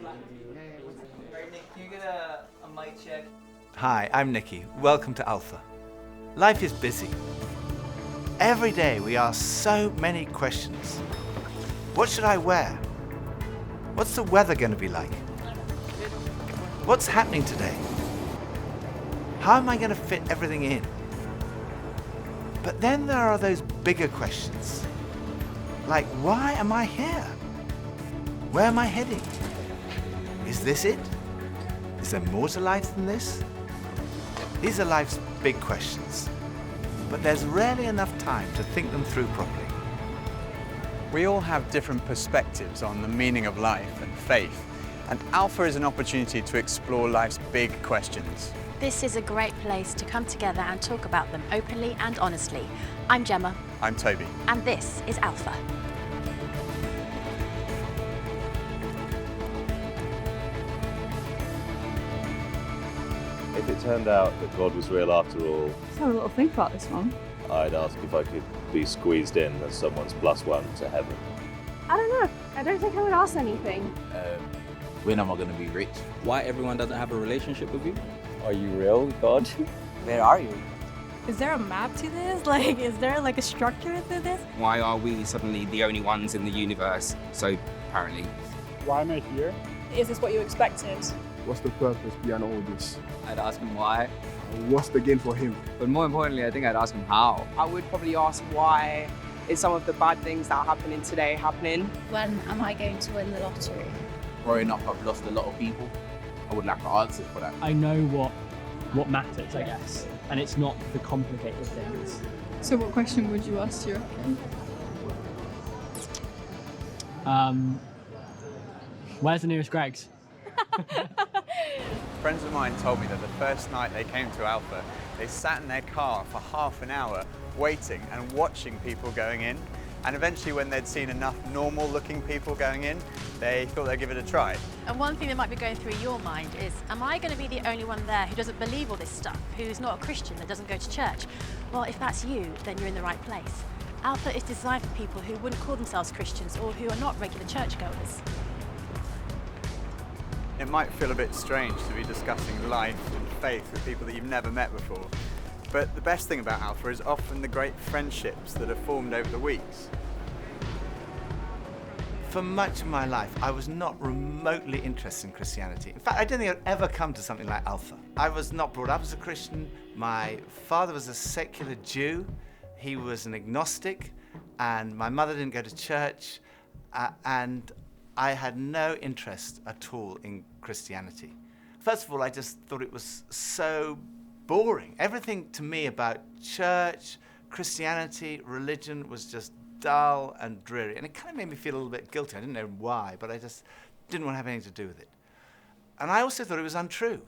Alright, Nick, can you get a mic check? Hi, I'm Nicky. Welcome to Alpha. Life is busy. Every day we ask so many questions. What should I wear? What's the weather going to be like? What's happening today? How am I going to fit everything in? But then there are those bigger questions. Like, why am I here? Where am I heading? Is this it? Is there more to life than this? These are life's big questions, but there's rarely enough time to think them through properly. We all have different perspectives on the meaning of life and faith, and Alpha is an opportunity to explore life's big questions. This is a great place to come together and talk about them openly and honestly. I'm Gemma. I'm Toby. And this is Alpha. If it turned out that God was real after all, Let's have a little think about this one. I'd ask if I could be squeezed in as someone's +1 to heaven. I don't know. I don't think I would ask anything. When am I going to be rich? Why everyone doesn't have a relationship with you? Are you real, God? Where are you? Is there a map to this? Like, is there like a structure to this? Why are we suddenly the only ones in the universe? So apparently. Why am I here? Is this what you expected? What's the purpose behind all this? I'd ask him why. What's the gain for him? But more importantly, I think I'd ask him how. I would probably ask why is some of the bad things that are happening today happening? When am I going to win the lottery? Growing up, I've lost a lot of people. I wouldn't have answers for that. I know what matters, I guess, and it's not the complicated things. So what question would you ask, do you reckon? Where's the nearest Greggs? Friends of mine told me that the first night they came to Alpha, they sat in their car for half an hour waiting and watching people going in. And eventually, when they'd seen enough normal-looking people going in, they thought they'd give it a try. And one thing that might be going through your mind is, am I going to be the only one there who doesn't believe all this stuff, who's not a Christian, that doesn't go to church? Well, if that's you, then you're in the right place. Alpha is designed for people who wouldn't call themselves Christians or who are not regular churchgoers. It might feel a bit strange to be discussing life and faith with people that you've never met before. But the best thing about Alpha is often the great friendships that are formed over the weeks. For much of my life, I was not remotely interested in Christianity. In fact, I don't think I'd ever come to something like Alpha. I was not brought up as a Christian. My father was a secular Jew. He was an agnostic, and my mother didn't go to church, and I had no interest at all in Christianity. First of all, I just thought it was so boring. Everything to me about church, Christianity, religion was just dull and dreary. And it kind of made me feel a little bit guilty. I didn't know why, but I just didn't want to have anything to do with it. And I also thought it was untrue.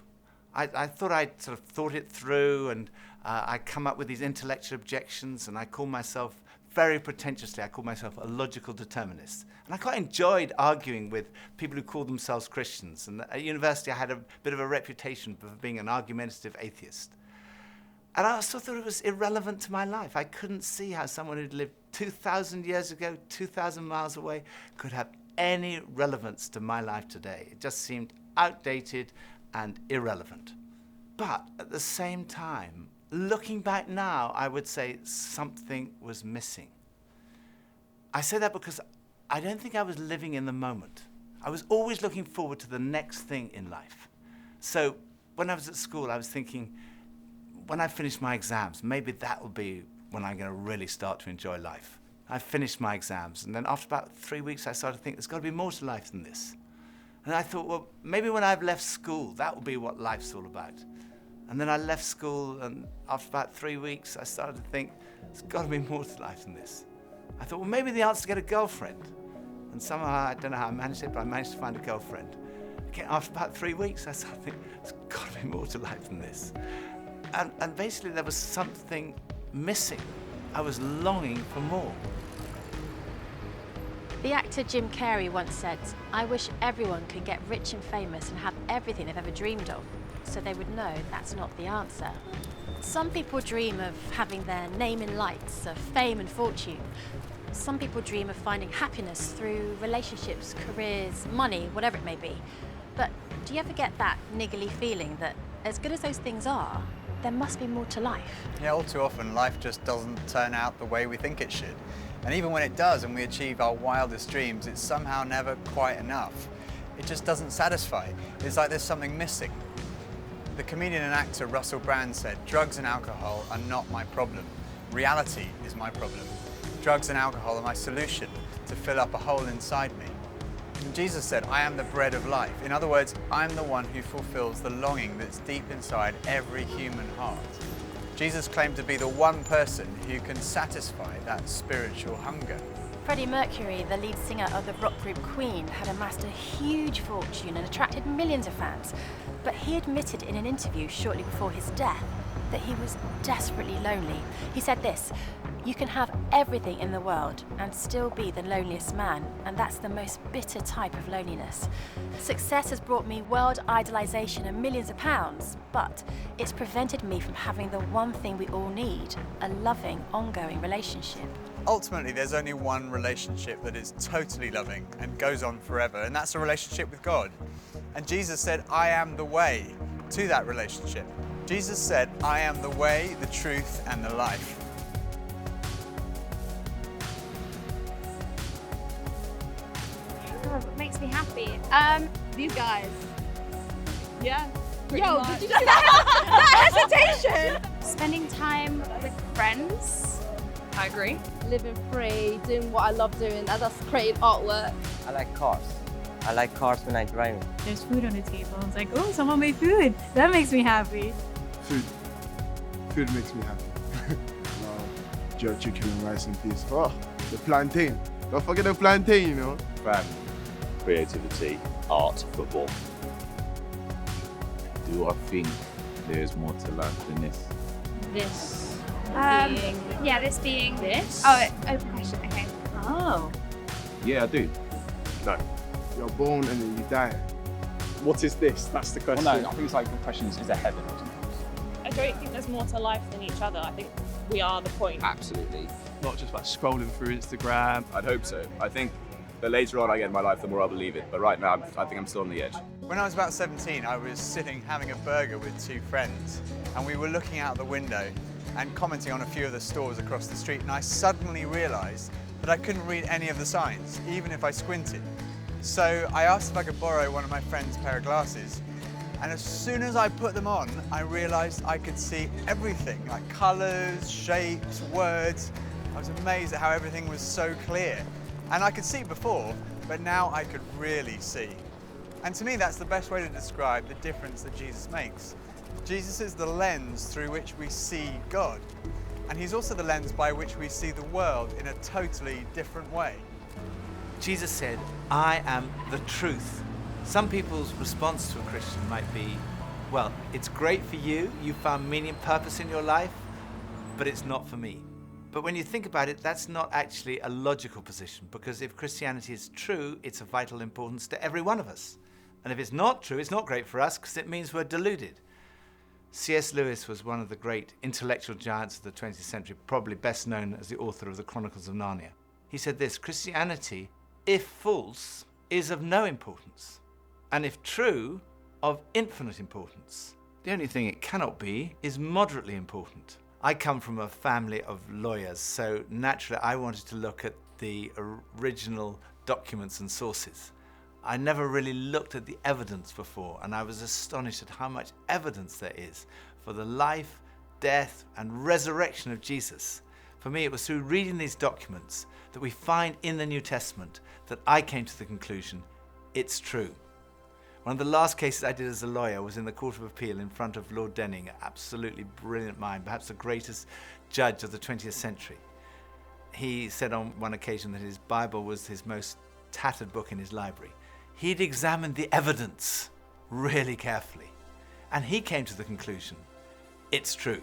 I thought I'd sort of thought it through, and I'd come up with these intellectual objections, and I called myself, very pretentiously, I called myself a logical determinist. And I quite enjoyed arguing with people who called themselves Christians. And at university, I had a bit of a reputation for being an argumentative atheist. And I also thought it was irrelevant to my life. I couldn't see how someone who'd lived 2,000 years ago, 2,000 miles away, could have any relevance to my life today. It just seemed outdated and irrelevant. But at the same time, looking back now, I would say something was missing. I say that because I don't think I was living in the moment. I was always looking forward to the next thing in life. So when I was at school, I was thinking, when I finish my exams, maybe that will be when I'm going to really start to enjoy life. I finished my exams, and then after about 3 weeks, I started to think there's got to be more to life than this. And I thought, well, maybe when I've left school, that will be what life's all about. And then I left school, and after about 3 weeks, I started to think, there's got to be more to life than this. I thought, well, maybe the answer is to get a girlfriend. And somehow, I don't know how I managed it, but I managed to find a girlfriend. Again, after about 3 weeks, I started to think, there's got to be more to life than this. And basically, there was something missing. I was longing for more. The actor Jim Carrey once said, "I wish everyone could get rich and famous and have everything they've ever dreamed of, so they would know that's not the answer." Some people dream of having their name in lights, of fame and fortune. Some people dream of finding happiness through relationships, careers, money, whatever it may be. But do you ever get that niggly feeling that as good as those things are, there must be more to life? Yeah, all too often life just doesn't turn out the way we think it should. And even when it does and we achieve our wildest dreams, it's somehow never quite enough. It just doesn't satisfy. It's like there's something missing. The comedian and actor Russell Brand said, "Drugs and alcohol are not my problem. Reality is my problem. Drugs and alcohol are my solution to fill up a hole inside me." And Jesus said, "I am the bread of life." In other words, I'm the one who fulfills the longing that's deep inside every human heart. Jesus claimed to be the one person who can satisfy that spiritual hunger. Freddie Mercury, the lead singer of the rock group Queen, had amassed a huge fortune and attracted millions of fans. But he admitted in an interview shortly before his death that he was desperately lonely. He said this, "You can have everything in the world and still be the loneliest man, and that's the most bitter type of loneliness. Success has brought me world idolization and millions of pounds, but it's prevented me from having the one thing we all need, a loving, ongoing relationship." Ultimately, there's only one relationship that is totally loving and goes on forever, and that's a relationship with God. And Jesus said, "I am the way to that relationship." Jesus said, "I am the way, the truth, and the life." What makes me happy? These guys. Yeah. Yo, much. did you see that hesitation? Spending time with friends. I agree. Living free, doing what I love doing, and that's creating artwork. I like cars. I like cars when I drive. There's food on the table. It's like, oh, someone made food. That makes me happy. Food. Food makes me happy. Jerk chicken and rice and peas. Oh, the plantain. Don't forget the plantain, you know. Family, creativity, art, football. Do I think there's more to life than this? This. Yeah, this being... This? Oh, open question, okay. Oh. Yeah, I do. No. You're born and then you die. What is this? That's the question. Well, no, I think it's like the question is there heaven or something? I don't think there's more to life than each other. I think we are the point. Absolutely. Not just about scrolling through Instagram. I'd hope so. I think the later on I get in my life, the more I believe it. But right now, I think I'm still on the edge. When I was about 17, I was sitting having a burger with two friends, and we were looking out the window and commenting on a few of the stores across the street, and I suddenly realized that I couldn't read any of the signs, even if I squinted. So I asked if I could borrow one of my friend's pair of glasses, and as soon as I put them on, I realized I could see everything, like colors, shapes, words. I was amazed at how everything was so clear. And I could see before, but now I could really see. And to me, that's the best way to describe the difference that Jesus makes. Jesus is the lens through which we see God, and he's also the lens by which we see the world in a totally different way. Jesus said, "I am the truth." Some people's response to a Christian might be, well, it's great for you, you found meaning and purpose in your life, but it's not for me. But when you think about it, that's not actually a logical position, because if Christianity is true, it's of vital importance to every one of us. And if it's not true, it's not great for us, because it means we're deluded. C.S. Lewis was one of the great intellectual giants of the 20th century, probably best known as the author of the Chronicles of Narnia. He said this, "Christianity, if false, is of no importance, and if true, of infinite importance. The only thing it cannot be is moderately important." I come from a family of lawyers, so naturally I wanted to look at the original documents and sources. I never really looked at the evidence before, and I was astonished at how much evidence there is for the life, death, and resurrection of Jesus. For me, it was through reading these documents that we find in the New Testament that I came to the conclusion, it's true. One of the last cases I did as a lawyer was in the Court of Appeal in front of Lord Denning, an absolutely brilliant mind, perhaps the greatest judge of the 20th century. He said on one occasion that his Bible was his most tattered book in his library. He'd examined the evidence really carefully, and he came to the conclusion, it's true.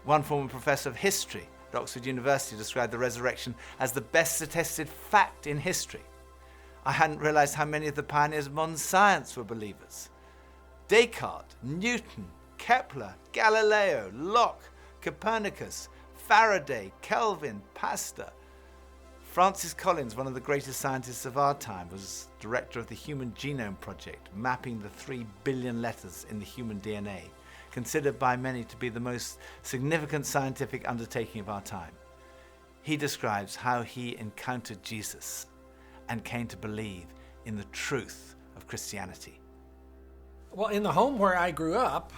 One former professor of history at Oxford University described the resurrection as the best attested fact in history. I hadn't realized how many of the pioneers of modern science were believers. Descartes, Newton, Kepler, Galileo, Locke, Copernicus, Faraday, Kelvin, Pasteur. Francis Collins, one of the greatest scientists of our time, was director of the Human Genome Project, mapping the 3 billion letters in the human DNA, considered by many to be the most significant scientific undertaking of our time. He describes how he encountered Jesus and came to believe in the truth of Christianity. Well, in the home where I grew up,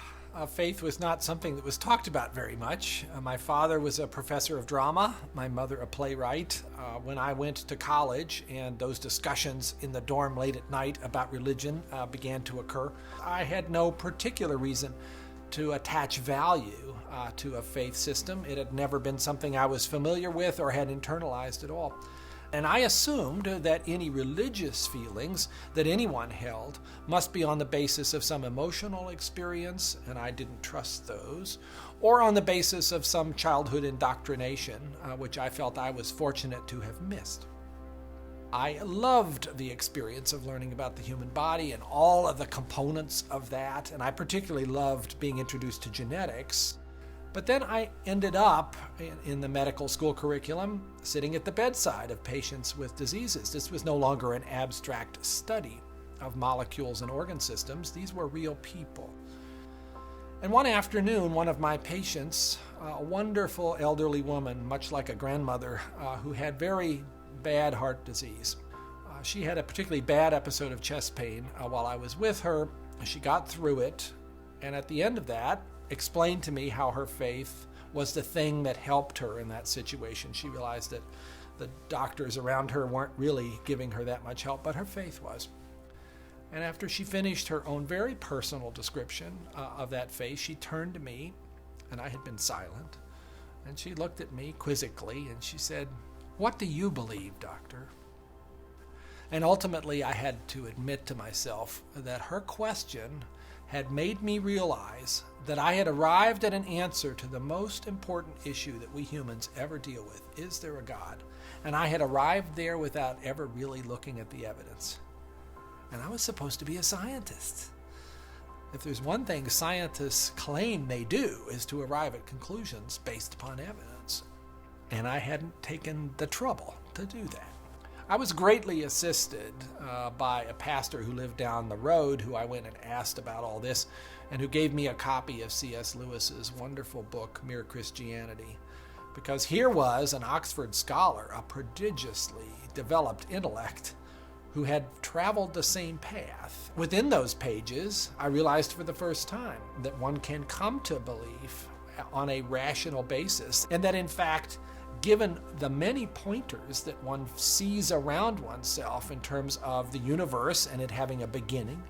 faith was not something that was talked about very much. My father was a professor of drama, my mother a playwright. When I went to college and those discussions in the dorm late at night about religion began to occur, I had no particular reason to attach value to a faith system. It had never been something I was familiar with or had internalized at all. And I assumed that any religious feelings that anyone held must be on the basis of some emotional experience, and I didn't trust those, or on the basis of some childhood indoctrination, which I felt I was fortunate to have missed. I loved the experience of learning about the human body and all of the components of that, and I particularly loved being introduced to genetics. But then I ended up in the medical school curriculum sitting at the bedside of patients with diseases. This was no longer an abstract study of molecules and organ systems. These were real people. And one afternoon, one of my patients, a wonderful elderly woman, much like a grandmother, who had very bad heart disease. She had a particularly bad episode of chest pain while I was with her. She got through it, and at the end of that, explained to me how her faith was the thing that helped her in that situation. She realized that the doctors around her weren't really giving her that much help, but her faith was. And after she finished her own very personal description of that faith, she turned to me, and I had been silent, and she looked at me quizzically, and she said, "What do you believe, doctor?" And ultimately, I had to admit to myself that her question had made me realize that I had arrived at an answer to the most important issue that we humans ever deal with. Is there a God? And I had arrived there without ever really looking at the evidence. And I was supposed to be a scientist. If there's one thing scientists claim they do is to arrive at conclusions based upon evidence. And I hadn't taken the trouble to do that. I was greatly assisted by a pastor who lived down the road, who I went and asked about all this, and who gave me a copy of C.S. Lewis's wonderful book, Mere Christianity. Because here was an Oxford scholar, a prodigiously developed intellect, who had traveled the same path. Within those pages, I realized for the first time that one can come to belief on a rational basis, and that in fact, given the many pointers that one sees around oneself in terms of the universe and it having a beginning,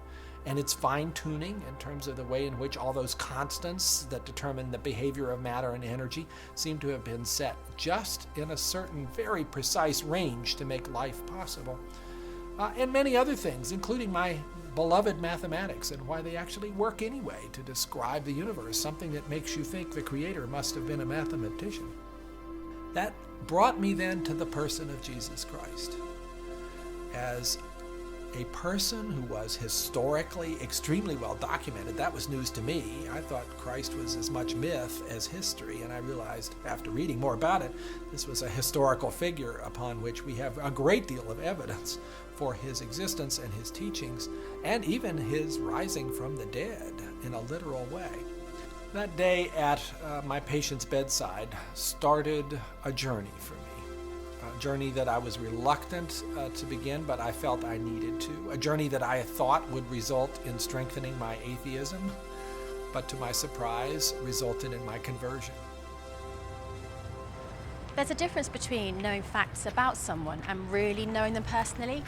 and its fine-tuning in terms of the way in which all those constants that determine the behavior of matter and energy seem to have been set just in a certain very precise range to make life possible. And many other things, including my beloved mathematics and why they actually work anyway to describe the universe, something that makes you think the Creator must have been a mathematician. That brought me then to the person of Jesus Christ as a person who was historically extremely well documented. That was news to me. I thought Christ was as much myth as history, and I realized after reading more about it, this was a historical figure upon which we have a great deal of evidence for his existence and his teachings, and even his rising from the dead in a literal way. That day at my patient's bedside started a journey for me, a journey that I was reluctant to begin, but I felt I needed to, a journey that I thought would result in strengthening my atheism, but to my surprise, resulted in my conversion. There's a difference between knowing facts about someone and really knowing them personally.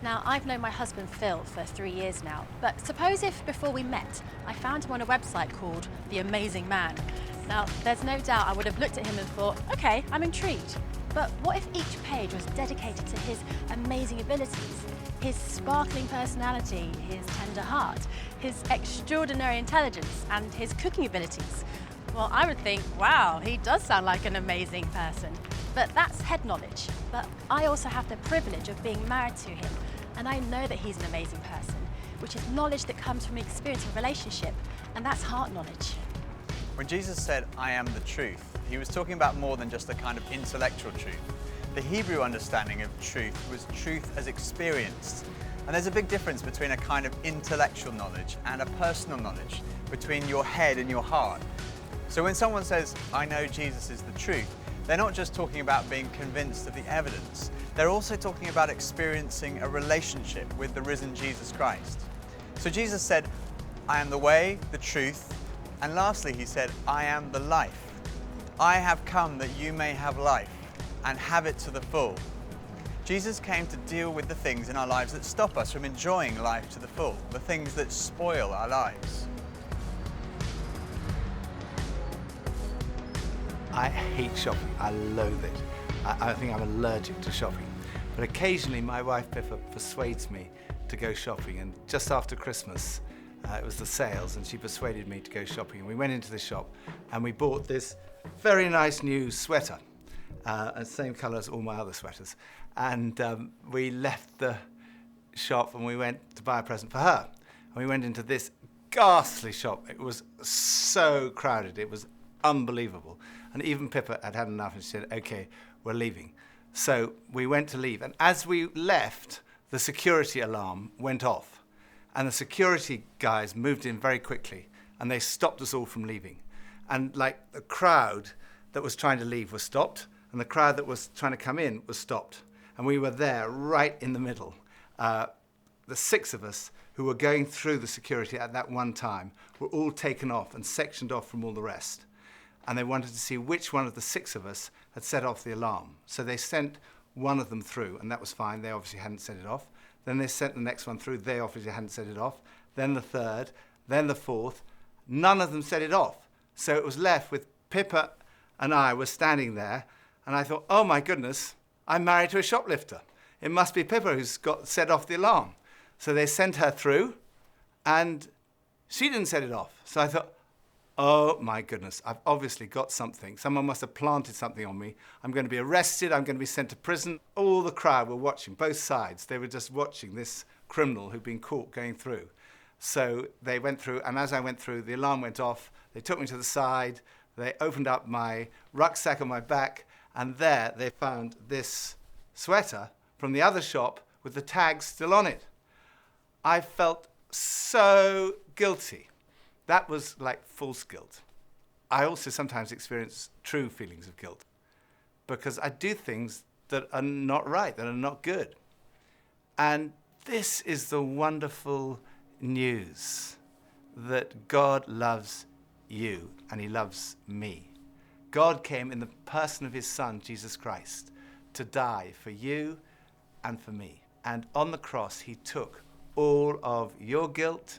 Now, I've known my husband Phil for 3 years now, but suppose if before we met, I found him on a website called The Amazing Man. Now, there's no doubt I would have looked at him and thought, okay, I'm intrigued. But what if each page was dedicated to his amazing abilities, his sparkling personality, his tender heart, his extraordinary intelligence, and his cooking abilities? Well, I would think, wow, he does sound like an amazing person. But that's head knowledge. But I also have the privilege of being married to him, and I know that he's an amazing person, which is knowledge that comes from experience of relationship, and that's heart knowledge. When Jesus said, "I am the truth," he was talking about more than just a kind of intellectual truth. The Hebrew understanding of truth was truth as experienced. And there's a big difference between a kind of intellectual knowledge and a personal knowledge, between your head and your heart. So when someone says, I know Jesus is the truth, they're not just talking about being convinced of the evidence, they're also talking about experiencing a relationship with the risen Jesus Christ. So Jesus said, I am the way, the truth, and lastly he said, I am the life. I have come that you may have life and have it to the full. Jesus came to deal with the things in our lives that stop us from enjoying life to the full, the things that spoil our lives. I hate shopping. I loathe it. I think I'm allergic to shopping. But occasionally my wife Pippa persuades me to go shopping, and just after Christmas it was the sales and she persuaded me to go shopping, and we went into the shop and we bought this very nice new sweater, and same colour as all my other sweaters, and we left the shop and we went to buy a present for her, and we went into this ghastly shop. It was so crowded, it was unbelievable, and even Pippa had had enough and she said, okay, we're leaving. So we went to leave, and as we left, the security alarm went off, and the security guys moved in very quickly and they stopped us all from leaving. And like the crowd that was trying to leave was stopped, and the crowd that was trying to come in was stopped, and we were there right in the middle. The 6 of us who were going through the security at that one time were all taken off and sectioned off from all the rest, and they wanted to see which one of the 6 of us had set off the alarm. So they sent one of them through, and that was fine. They obviously hadn't set it off. Then they sent the next one through. They obviously hadn't set it off. Then the 3rd, then the 4th. None of them set it off. So it was left with Pippa and I were standing there, and I thought, oh my goodness, I'm married to a shoplifter. It must be Pippa who's got set off the alarm. So they sent her through, and she didn't set it off. So I thought, oh my goodness, I've obviously got something. Someone must have planted something on me. I'm going to be arrested. I'm going to be sent to prison. All the crowd were watching, both sides. They were just watching this criminal who'd been caught going through. So they went through, and as I went through, the alarm went off. They took me to the side. They opened up my rucksack on my back, and there they found this sweater from the other shop with the tag still on it. I felt so guilty. That was like false guilt. I also sometimes experience true feelings of guilt because I do things that are not right, that are not good. And this is the wonderful news that God loves you and he loves me. God came in the person of his Son, Jesus Christ, to die for you and for me. And on the cross, he took all of your guilt,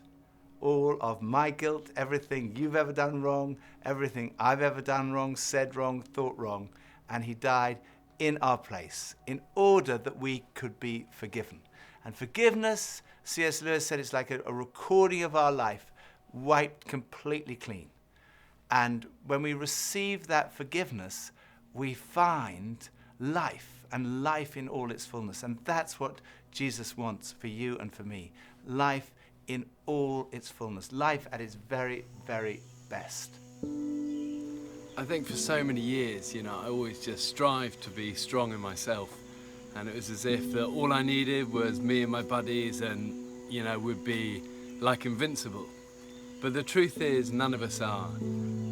all of my guilt, everything you've ever done wrong, everything I've ever done wrong, said wrong, thought wrong, and he died in our place in order that we could be forgiven. And forgiveness, C.S. Lewis said, it's like a recording of our life wiped completely clean. And when we receive that forgiveness, we find life, and life in all its fullness. And that's what Jesus wants for you and for me. Life in all its fullness. Life at its very, very best. I think for so many years, I always just strived to be strong in myself. And it was as if that all I needed was me and my buddies and, we'd be like invincible. But the truth is, none of us are.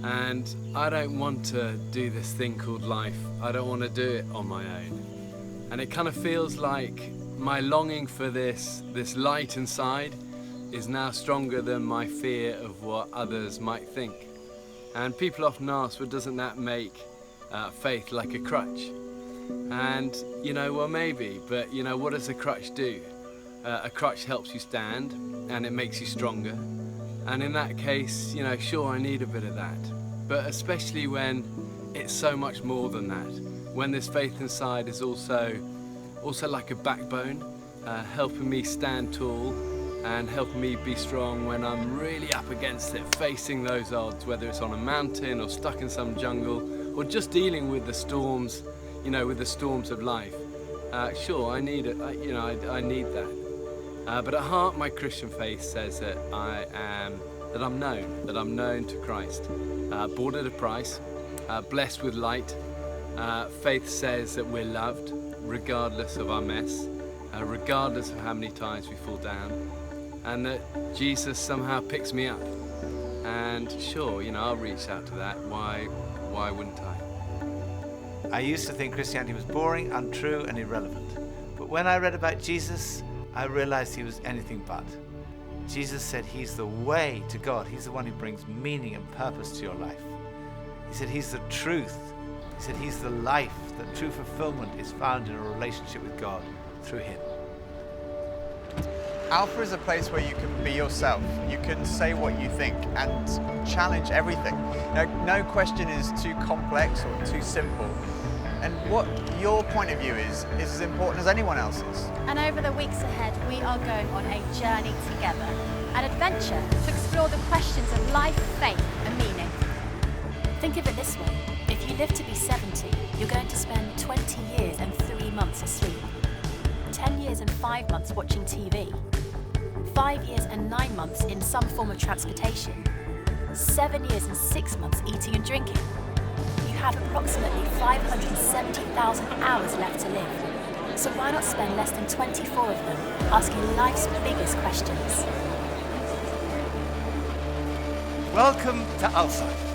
And I don't want to do this thing called life. I don't want to do it on my own. And it kind of feels like my longing for this light inside is now stronger than my fear of what others might think. And people often ask, well, doesn't that make faith like a crutch? And, well, maybe, but, what does a crutch do? A crutch helps you stand, and it makes you stronger. And in that case, sure, I need a bit of that. But especially when it's so much more than that. When this faith inside is also like a backbone, helping me stand tall and helping me be strong when I'm really up against it, facing those odds, whether it's on a mountain or stuck in some jungle or just dealing with the storms, with the storms of life. Sure, I need it, I need that. But at heart, my Christian faith says that I'm known to Christ, bought at a price, blessed with light, Faith says that we're loved regardless of our mess, regardless of how many times we fall down, and that Jesus somehow picks me up. And sure, you know, I'll reach out to that. Why wouldn't I? I used to think Christianity was boring, untrue, and irrelevant. But when I read about Jesus, I realized he was anything but. Jesus said he's the way to God. He's the one who brings meaning and purpose to your life. He said he's the truth. He said he's the life. That true fulfillment is found in a relationship with God through him. Alpha is a place where you can be yourself. You can say what you think and challenge everything. No question is too complex or too simple. And what your point of view is as important as anyone else's. And over the weeks ahead, we are going on a journey together, an adventure to explore the questions of life, faith, and meaning. Think of it this way. If you live to be 70, you're going to spend 20 years and 3 months asleep, 10 years and 5 months watching TV, 5 years and 9 months in some form of transportation, 7 years and 6 months eating and drinking. You have approximately 570,000 hours left to live. So why not spend less than 24 of them asking life's biggest questions? Welcome to Alpha.